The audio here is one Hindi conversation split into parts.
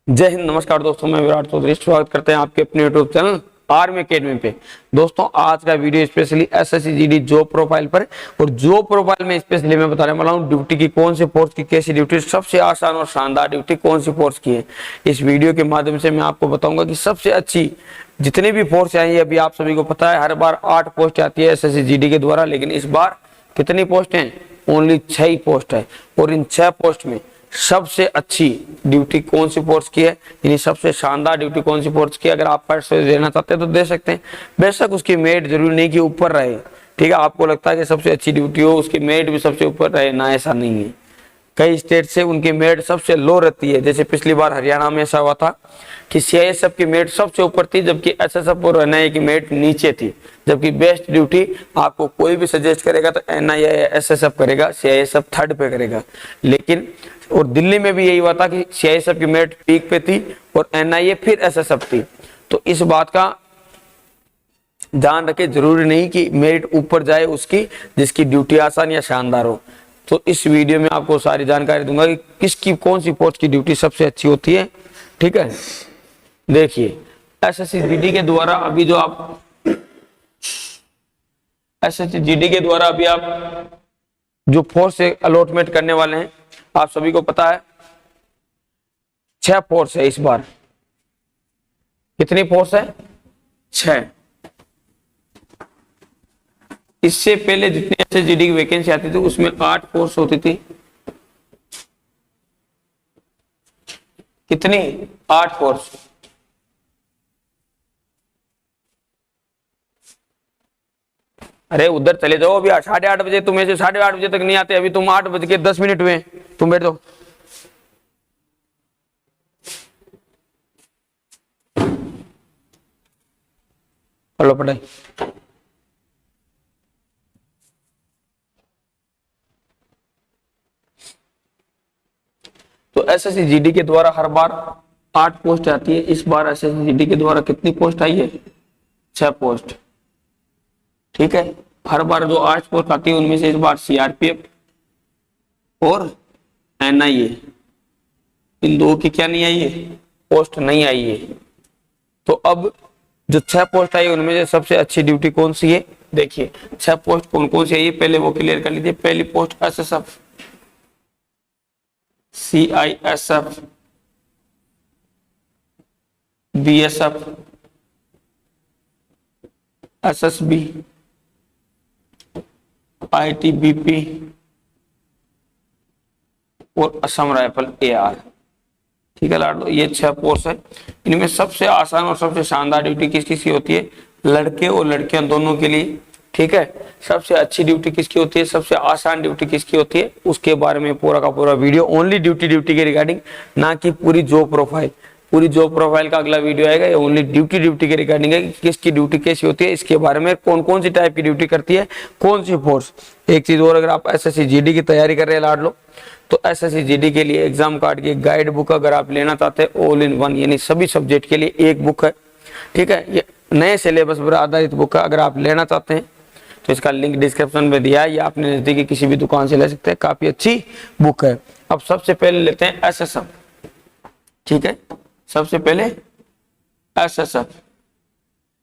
जय हिंद। नमस्कार दोस्तों, मैं विराट चौधरी स्वागत करते हैं आपके अपने यूट्यूब चैनल आर्मी अकेडमी पे। दोस्तों आज का video specially SSC GD job profile पर, और जॉब प्रोफाइल में स्पेशली मैं बताने वाला हूँ ड्यूटी की कौन सी पोस्ट की कैसी ड्यूटी, सबसे आसान और शानदार ड्यूटी कौन सी पोस्ट की है। इस वीडियो के माध्यम से मैं आपको बताऊंगा कि सबसे अच्छी जितनी भी पोस्ट आई है, अभी आप सभी को पता है हर बार 8 पोस्ट आती है एसएससी जीडी के द्वारा, लेकिन इस बार कितनी पोस्ट है? ओनली 6 ही पोस्ट है। और इन 6 पोस्ट में सबसे अच्छी ड्यूटी कौन सी पोस्ट की है, यानी सबसे शानदार ड्यूटी कौन सी पोस्ट की है। अगर आप फर्स्ट देना चाहते हैं तो दे सकते हैं, बेशक उसकी मेरिट जरूरी नहीं कि ऊपर रहे। ठीक है, आपको लगता है कि सबसे अच्छी ड्यूटी हो उसकी मेरिट भी सबसे ऊपर रहे ना, ऐसा नहीं है। कई स्टेट से उनकी मेरिट सबसे लो रहती है, जैसे पिछली बार हरियाणा में ऐसा हुआ था कि सीआईएसएफ की मेरिट सबसे ऊपर थी, जबकि एसएसएफ और एनआईए की मेरिट नीचे थी। जबकि बेस्ट ड्यूटी आपको कोई भी सजेस्ट करेगा तो एनआईए या एसएसएफ करेगा, सीआईएसएफ थर्ड पे करेगा। लेकिन और दिल्ली में भी यही हुआ था कि सीआईएसएफ की मेरिट पीक पे थी और एनआईए फिर एसएसएफ थी। तो इस बात का ध्यान रखें, जरूरी नहीं कि मेरिट ऊपर जाए उसकी जिसकी ड्यूटी आसान या शानदार हो। तो इस वीडियो में आपको सारी जानकारी दूंगा कि किसकी कौन सी पोस्ट की ड्यूटी सबसे अच्छी होती है। ठीक है, देखिए एसएससी जीडी के द्वारा अभी जो आप एसएससी जीडी के द्वारा अभी आप जो फोर्स से अलॉटमेंट करने वाले हैं, आप सभी को पता है 6 फोर्स है इस बार। कितनी फोर्स है? 6। इससे पहले जितनी एसएससी जीडी की वैकेंसी आती थी उसमें 8 फोर्स होती थी। कितनी? 8 फोर्स। अरे उधर चले जाओ, अभी 8:30 बजे, तुम ऐसे 8:30 बजे तक नहीं आते, अभी तुम 8:10 हुए, तुम बैठ जाओ। हेलो पढ़ाई। तो एसएससी जीडी के द्वारा हर बार 8 पोस्ट आती है। इस बार एसएससी जीडी के द्वारा कितनी पोस्ट आई है? 6 पोस्ट। ठीक है, हर बार जो 8 पोस्ट आती है उनमें से इस बार सीआरपीएफ और एनआईए, इन दो की क्या नहीं आई है? पोस्ट नहीं आई है। तो अब जो 6 पोस्ट आई उनमें से सबसे अच्छी ड्यूटी कौन सी है? देखिए 6 पोस्ट कौन कौन सी आई है पहले वो क्लियर कर लीजिए। पहली post SSF, CISF, BSF, SSB, ITBP और असम राइफल एआर। ठीक है लाडो, ये 6 पोस्ट है। इनमें सबसे आसान और सबसे शानदार ड्यूटी किस किसकी होती है? लड़के और लड़कियां दोनों के लिए। ठीक है, सबसे अच्छी ड्यूटी किसकी होती है, सबसे आसान ड्यूटी किसकी होती है, उसके बारे में पूरा का पूरा वीडियो ओनली ड्यूटी के रिगार्डिंग, ना कि पूरी जॉब प्रोफाइल। पूरी जॉब प्रोफाइल का अगला वीडियो आएगा, ये ओनली ड्यूटी के रिगार्डिंग है कि किसकी ड्यूटी कैसी होती है, इसके बारे में कौन कौन सी टाइप की ड्यूटी करती है कौन सी फोर्स। एक चीज और, अगर आप एसएससी जीडी की तैयारी कर रहे हैं लाड लो, तो एसएससी जीडी के लिए एग्जाम कार्ड की गाइड बुक अगर आप लेना चाहते हैं ऑल इन वन, यानी सभी सब्जेक्ट के लिए एक बुक है। ठीक है, ये नए सिलेबस पर आधारित बुक है। अगर आप लेना चाहते हैं तो इसका लिंक डिस्क्रिप्शन में दिया है, या अपने नजदीकी किसी भी दुकान से ले सकते हैं, काफी अच्छी बुक है। अब सबसे पहले लेते हैं एसएसएफ। ठीक है, सबसे पहले एसएसएफ,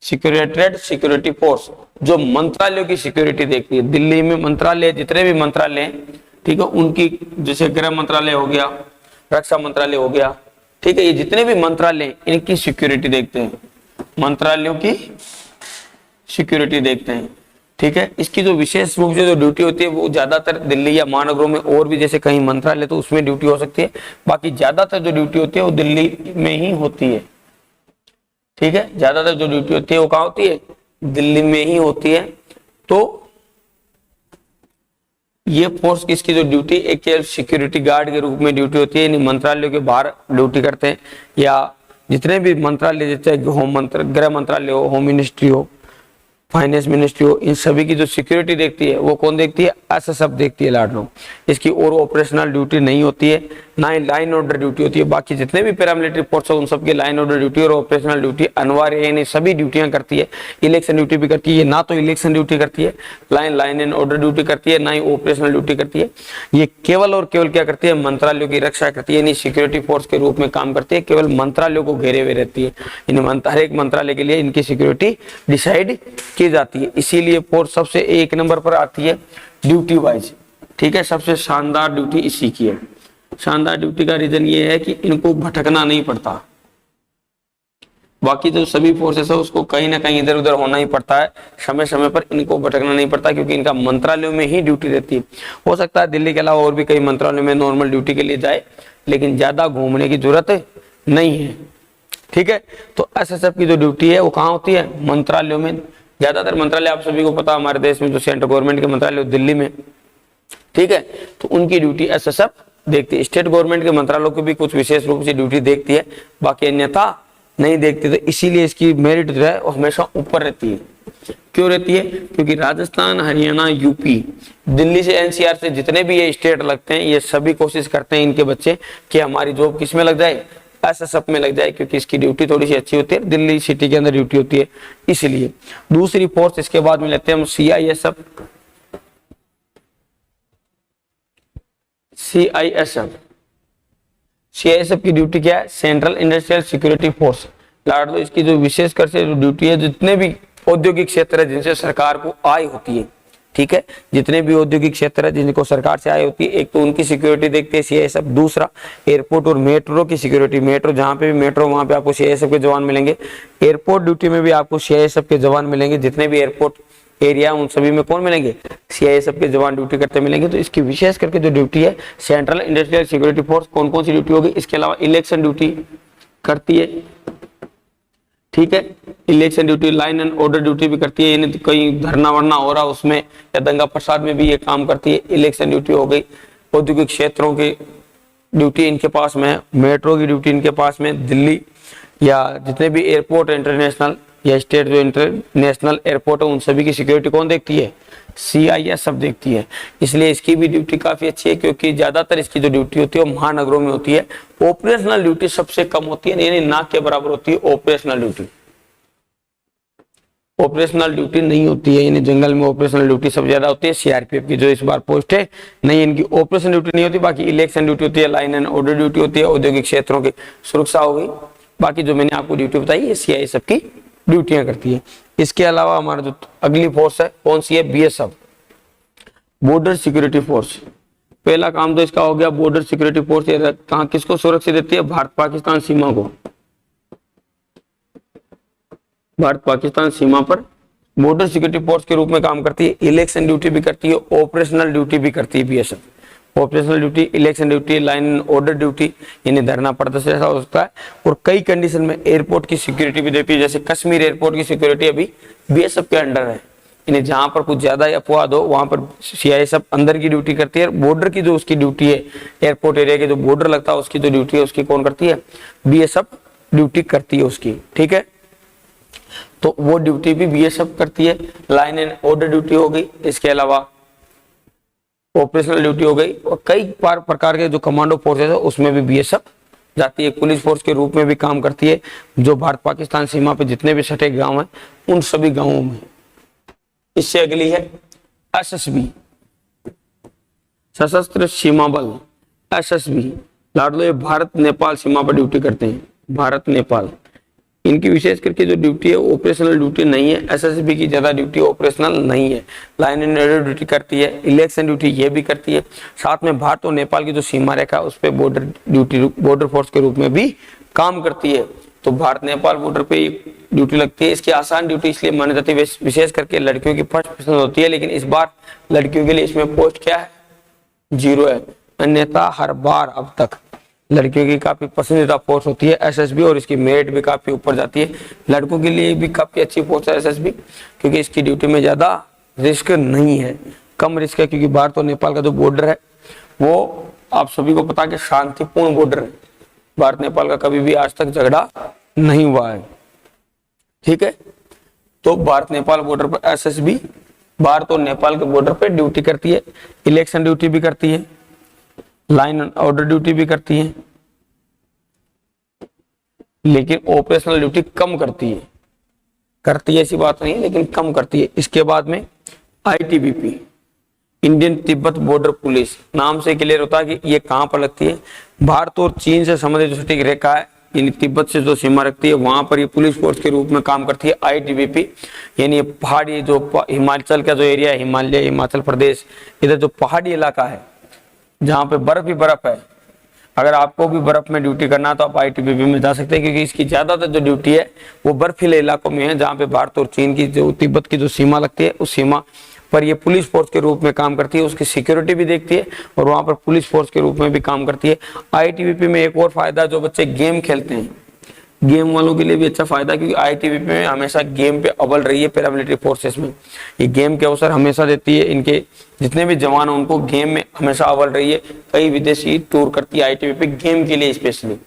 सिक्योरेटेड सिक्योरिटी फोर्स, जो मंत्रालयों की सिक्योरिटी देखती है। दिल्ली में मंत्रालय, जितने भी मंत्रालय हैं, ठीक है, उनकी, जैसे गृह मंत्रालय हो गया, रक्षा मंत्रालय हो गया, ठीक है, ये जितने भी मंत्रालय इनकी सिक्योरिटी देखते हैं, मंत्रालयों की सिक्योरिटी देखते हैं। ठीक है, इसकी जो विशेष रूप से जो ड्यूटी होती है वो ज्यादातर दिल्ली या महानगरों में, और भी जैसे कहीं मंत्रालय तो उसमें ड्यूटी हो सकती है, बाकी ज्यादातर जो ड्यूटी होती है वो दिल्ली में ही होती है। ठीक है, ज्यादातर जो ड्यूटी होती है वो कहाँ होती है? दिल्ली में ही होती है। तो ये फोर्स किसकी जो ड्यूटी, एक सिक्योरिटी गार्ड के रूप में ड्यूटी होती है, यानी मंत्रालयों के बाहर ड्यूटी करते हैं, या जितने भी मंत्रालय, जैसे गृह मंत्रालय हो, होम मिनिस्ट्री हो, फाइनेंस मिनिस्ट्री हो, इन सभी की जो सिक्योरिटी देखती है वो कौन देखती है? एसएसएफ देखती है लाडलो। इसकी और ऑपरेशनल ड्यूटी नहीं होती है, ना ही लाइन ऑर्डर ड्यूटी होती है। बाकी जितने भी पैरामिलिट्री फोर्स है उन सबकी लाइन ऑर्डर ड्यूटी और ऑपरेशनल ड्यूटी अनिवार्य है, यानी सभी ड्यूटियां करती है। इलेक्शन ड्यूटी भी करती है, ना तो इलेक्शन ड्यूटी करती है, लाइन एंड ऑर्डर ड्यूटी करती है, ना ही ऑपरेशनल ड्यूटी करती है। ये केवल और केवल क्या करती है, मंत्रालयों की रक्षा करती है, यानी सिक्योरिटी फोर्स के रूप में काम करती है, केवल मंत्रालयों को घेरे हुए रहती है। हर एक मंत्रालय के लिए इनकी सिक्योरिटी डिसाइड की जाती है। इसीलिए फोर्स सबसे एक नंबर पर आती है ड्यूटी वाइज। ठीक है, सबसे शानदार ड्यूटी इसी की है। शानदार ड्यूटी का रीजन ये है कि इनको भटकना नहीं पड़ता। बाकी जो सभी फोर्सेस है उसको कहीं ना कहीं इधर उधर होना ही पड़ता है, समय समय पर इनको भटकना नहीं पड़ता, क्योंकि इनका मंत्रालयों में ही ड्यूटी रहती है। हो सकता है दिल्ली के अलावा और भी कई मंत्रालयों में नॉर्मल ड्यूटी के लिए जाए, लेकिन ज्यादा घूमने की जरूरत नहीं है। ठीक है, तो एसएसएफ की जो ड्यूटी है वो कहाँ होती है, मंत्रालयों में। ज्यादातर मंत्रालय आप सभी को पता है, हमारे देश में जो सेंट्रल गवर्नमेंट के मंत्रालय दिल्ली में। ठीक है, तो उनकी ड्यूटी एसएसएफ देखती है। स्टेट गवर्नमेंट के मंत्रालयों की भी कुछ विशेष रूप से ड्यूटी देखती है, बाकी अन्यथा नहीं देखती। तो इसीलिए इसकी मेरिट जो है वो हमेशा ऊपर रहती है। क्यों रहती है, क्योंकि राजस्थान, हरियाणा, यूपी, दिल्ली से एनसीआर से जितने भी ये स्टेट लगते हैं, ये सभी कोशिश करते हैं इनके बच्चे कि हमारी जॉब किस में लग जाए, एसएसएफ में लग जाए, क्योंकि इसकी ड्यूटी थोड़ी सी अच्छी होती है, दिल्ली सिटी के अंदर ड्यूटी होती है इसलिए। दूसरी फोर्स इसके बाद में लेते हैं हम सीआईएसएफ। सीआईएसएफ की ड्यूटी क्या है, सेंट्रल इंडस्ट्रियल सिक्योरिटी फोर्स। लाड दो, इसकी जो विशेषकर से ड्यूटी है, जितने भी औद्योगिक क्षेत्र है जिनसे सरकार को आय होती है, ठीक है, जितने भी औद्योगिक क्षेत्र है जिनको सरकार से आय होती है, एक तो उनकी सिक्योरिटी देखते हैं सीआईएसएफ। दूसरा एयरपोर्ट और मेट्रो की सिक्योरिटी, मेट्रो जहां पे भी मेट्रो वहां पे आपको सीआईएसएफ के जवान मिलेंगे। एयरपोर्ट ड्यूटी में भी आपको सीआईएसएफ के जवान मिलेंगे। जितने भी एयरपोर्ट एरिया उन सभी में कौन मिलेंगे, सीआईएसएफ के जवान ड्यूटी करते मिलेंगे। तो इसकी विशेष करके जो ड्यूटी है सेंट्रल इंडस्ट्रियल सिक्योरिटी फोर्स, कौन कौन सी ड्यूटी होगी, इसके अलावा इलेक्शन ड्यूटी करती है। ठीक है, election duty, line and order duty भी करती है, यानी कहीं धरना वरना हो रहा उसमें या दंगा प्रसाद में भी ये काम करती है, इलेक्शन ड्यूटी हो गई। औद्योगिक क्षेत्रों की ड्यूटी इनके पास में है, मेट्रो की ड्यूटी इनके पास में, दिल्ली या जितने भी एयरपोर्ट इंटरनेशनल या स्टेट जो इंटरनेशनल एयरपोर्ट है उन सभी की सिक्योरिटी कौन देखती है, सीआईएसएफ देखती है। इसलिए इसकी भी ड्यूटी काफी अच्छी है, क्योंकि ज्यादातर इसकी जो ड्यूटी होती है वो महानगरों में होती है। ऑपरेशनल ड्यूटी सबसे कम होती है, यानी ना के बराबर होती है ऑपरेशनल ड्यूटी। ऑपरेशनल ड्यूटी नहीं होती है, यानी जंगल में ऑपरेशनल ड्यूटी सबसे ज्यादा होती है सीआरपीएफ की, जो इस बार पोस्ट है नहीं, इनकी ऑपरेशन ड्यूटी नहीं होती। बाकी इलेक्शन ड्यूटी होती है, लाइन एंड ऑर्डर ड्यूटी होती है, औद्योगिक क्षेत्रों की सुरक्षा हो गई। बाकी जो मैंने आपको ड्यूटी बताई ये सीआईएसएफ की ड्यूटियां करती है। इसके अलावा हमारा जो अगली फोर्स है कौन सी है, बीएसएफ, बॉर्डर सिक्योरिटी फोर्स। पहला काम तो इसका हो गया बॉर्डर सिक्योरिटी फोर्स। कहां किसको सुरक्षा देती है, भारत पाकिस्तान सीमा को। भारत पाकिस्तान सीमा पर बॉर्डर सिक्योरिटी फोर्स के रूप में काम करती है। इलेक्शन ड्यूटी भी करती है, ऑपरेशनल ड्यूटी भी करती है BSF. Operational duty, election duty, line order duty, यानी धरना प्रदर्शन ऐसा हो सकता है। और कई कंडीशन में एयरपोर्ट की सिक्योरिटी भी देती है, जैसे कश्मीर एयरपोर्ट की सिक्योरिटी अभी बीएसएफ के अंडर है, यानी जहां पर कुछ ज्यादा अपवाद हो वहां पर सीआईएसएफ अंदर की ड्यूटी करती है। बॉर्डर की जो उसकी ड्यूटी है, एयरपोर्ट एरिया के जो बॉर्डर लगता है उसकी जो ड्यूटी है उसकी कौन करती है, बीएसएफ ड्यूटी करती है उसकी। ठीक है, तो वो ड्यूटी भी बीएसएफ करती है। लाइन एंड ऑर्डर ड्यूटी हो गई, इसके अलावा ऑपरेशनल ड्यूटी हो गई, और कई प्रकार के जो कमांडो फोर्सेस है उसमें भी बीएसएफ जाती है। पुलिस फोर्स के रूप में भी काम करती है, जो भारत पाकिस्तान सीमा पे जितने भी सटे गांव हैं उन सभी गांवों में। इससे अगली है एसएसबी, सशस्त्र सीमा बल। एसएसबी लाडलो, ये भारत नेपाल सीमा पर ड्यूटी करते हैं, भारत नेपाल। इनकी विशेष करके जो ड्यूटी है ऑपरेशनल ड्यूटी नहीं है, एसएसबी की ज्यादा ड्यूटी ऑपरेशनल नहीं है। लाइन एंड ऑर्डर ड्यूटी करती है, इलेक्शन ड्यूटी ये भी करती है। साथ में भारत और नेपाल की जो सीमा रेखा है उस पर बॉर्डर ड्यूटी, बॉर्डर फोर्स के रूप में भी काम करती है। तो भारत नेपाल बॉर्डर पे ड्यूटी लगती है। इसकी आसान ड्यूटी इसलिए मानी जाती है, विशेष करके लड़कियों की फर्स्ट पसंद होती है, लेकिन इस बार लड़कियों के लिए इसमें पोस्ट क्या है, 0 है। अन्यथा हर बार अब तक लड़कियों की काफी पसंदीदा फोर्स होती है एसएसबी, और इसकी मेरिट भी काफी ऊपर जाती है। लड़कों के लिए भी काफी अच्छी फोर्स है एसएसबी, क्योंकि इसकी ड्यूटी में ज्यादा रिस्क नहीं है, कम रिस्क है। क्योंकि भारत और नेपाल का जो बॉर्डर है वो आप सभी को पता है कि शांतिपूर्ण बॉर्डर है। भारत नेपाल का कभी भी आज तक झगड़ा नहीं हुआ है। ठीक है, तो भारत नेपाल बॉर्डर पर एसएसबी भारत और नेपाल के बॉर्डर पर ड्यूटी करती है, इलेक्शन ड्यूटी भी करती है। लाइन एंड ऑर्डर ड्यूटी भी करती है, लेकिन ऑपरेशनल ड्यूटी कम करती है। करती है ऐसी बात नहीं है, लेकिन कम करती है। इसके बाद में ITBP, Indian Tibet border police, नाम से क्लियर होता है कि ये कहां पर लगती है। भारत और चीन से संबंधित जो सटीक रेखा है, यानी तिब्बत से जो सीमा रखती है, वहां पर ये पुलिस फोर्स के रूप में काम करती है आईटीबीपी। यानी पहाड़ी जो हिमाचल का जो एरिया है, हिमालय, हिमाचल प्रदेश, इधर जो पहाड़ी इलाका है जहाँ पे बर्फ ही बर्फ है, अगर आपको भी बर्फ में ड्यूटी करना है तो आप आईटीबीपी में जा सकते हैं, क्योंकि इसकी ज्यादातर जो ड्यूटी है वो बर्फीले इलाकों में है, जहाँ पे भारत और चीन की जो तिब्बत की जो सीमा लगती है, उस सीमा पर ये पुलिस फोर्स के रूप में काम करती है। उसकी सिक्योरिटी भी देखती है और वहां पर पुलिस फोर्स के रूप में भी काम करती है। आईटीबीपी में एक और फायदा, जो बच्चे गेम खेलते हैं, गेम वालों के लिए भी अच्छा फायदा, क्योंकि आईटीबीपी में हमेशा गेम पे अव्वल रही है पैरामिलिट्री फोर्सेस में। ये गेम के अवसर हमेशा देती है, इनके जितने भी जवान हैं उनको गेम में हमेशा अव्वल रही है। कई विदेशी टूर करती है आईटीबीपी गेम के लिए स्पेशली,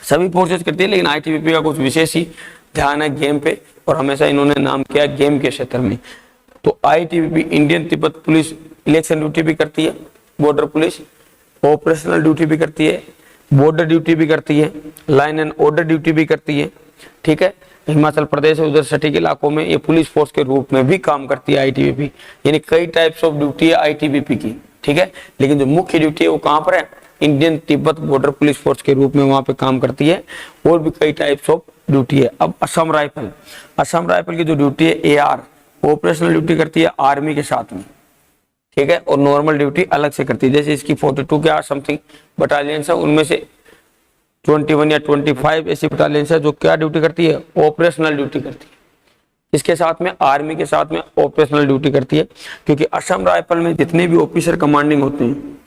सभी फोर्सेस करती है, लेकिन आईटीबीपी का कुछ विशेष ही ध्यान है गेम पे, और हमेशा इन्होंने नाम किया गेम के क्षेत्र में। तो ITBP, Indian Tibet police, election duty भी करती है, बॉर्डर पुलिस, ऑपरेशनल ड्यूटी भी करती है, बॉर्डर ड्यूटी भी करती है, लाइन एंड ऑर्डर ड्यूटी भी करती है। ठीक है, हिमाचल प्रदेश उधर सटीक इलाकों में ये पुलिस फोर्स के रूप में भी काम करती है आईटीबीपी। यानी कई टाइप्स ऑफ ड्यूटी है आईटीबीपी की। ठीक है, लेकिन जो मुख्य ड्यूटी है वो कहाँ पर है, Indian Tibet border police force के रूप में वहां पे काम करती है। और भी कई टाइप्स ऑफ ड्यूटी है। अब असम राइफल, असम राइफल की जो ड्यूटी है एआर, ऑपरेशनल ड्यूटी करती है आर्मी के साथ में। ठीक है, और नॉर्मल ड्यूटी अलग से करती है। जैसे इसकी 42 के आर समथिंग बटालियन है, उनमें से 21 या 25 ऐसी बटालियन है जो क्या ड्यूटी करती है, ऑपरेशनल ड्यूटी करती है। इसके साथ में आर्मी के साथ में ऑपरेशनल ड्यूटी करती है, क्योंकि असम राइफल में जितने भी ऑफिसर कमांडिंग होते हैं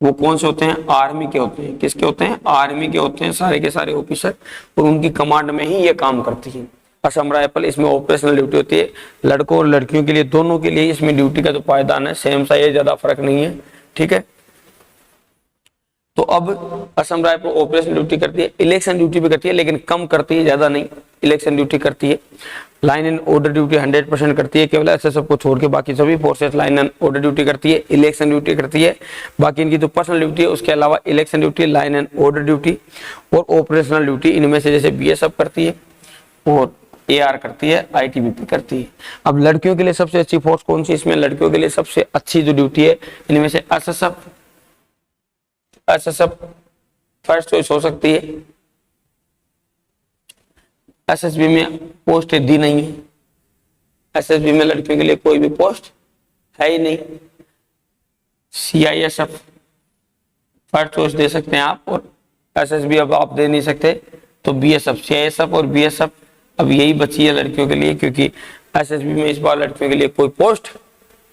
वो कौन से होते हैं, आर्मी के होते हैं। किसके होते हैं, आर्मी के होते हैं सारे के सारे ऑफिसर, और उनकी कमांड में ही ये काम करती है असम राइफल। इसमें ऑपरेशनल ड्यूटी होती है, लड़कों और लड़कियों के लिए दोनों के लिए इसमें ड्यूटी का जो पायदान है सेम सा, ये ज्यादा फर्क नहीं है। ठीक है, तो अब असम राइफल ऑपरेशनल ड्यूटी करती है, इलेक्शन ड्यूटी भी करती है, लेकिन कम करती है, ज्यादा नहीं। इलेक्शन ड्यूटी करती है, लाइन एंड ऑर्डर ड्यूटी 100% करती है, केवल एसएसएफ को छोड़ के बाकी सभी forces line and order duty करती है, इलेक्शन ड्यूटी करती है। बाकी इनकी जो पर्सनल ड्यूटी है उसके अलावा election duty, line and order duty और ऑपरेशनल ड्यूटी, इनमें से जैसे बीएसएफ करती है और एआर करती है, आईटीबीपी करती है। अब लड़कियों के लिए सबसे अच्छी फोर्स कौन सी, इसमें लड़कियों के लिए सबसे अच्छी जो ड्यूटी है इनमें से एसएसएफ फर्स्ट चॉइस हो सकती है। एसएसबी में पोस्ट दी नहीं है, एसएसबी में लड़कियों के लिए कोई भी पोस्ट है ही नहीं। सीआईएसएफ फर्स्ट चॉइस दे सकते हैं आप, और एसएसबी अब आप दे नहीं सकते, तो बीएसएफ, सीआईएसएफ और बीएसएफ अब यही बची है लड़कियों के लिए, क्योंकि एसएसबी में इस बार लड़कियों के लिए कोई पोस्ट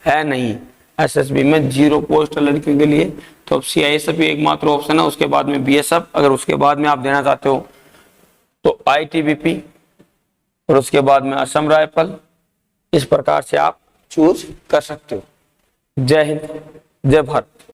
है नहीं। एसएसबी में 0 पोस्ट है लड़कियों के लिए, तो अब सीआईएसएफ ही एकमात्र ऑप्शन है। उसके बाद में बीएसएफ, अगर उसके बाद में आप देना चाहते हो तो आईटीबीपी, और उसके बाद में असम राइफल। इस प्रकार से आप चूज कर सकते हो। जय हिंद, जय भारत।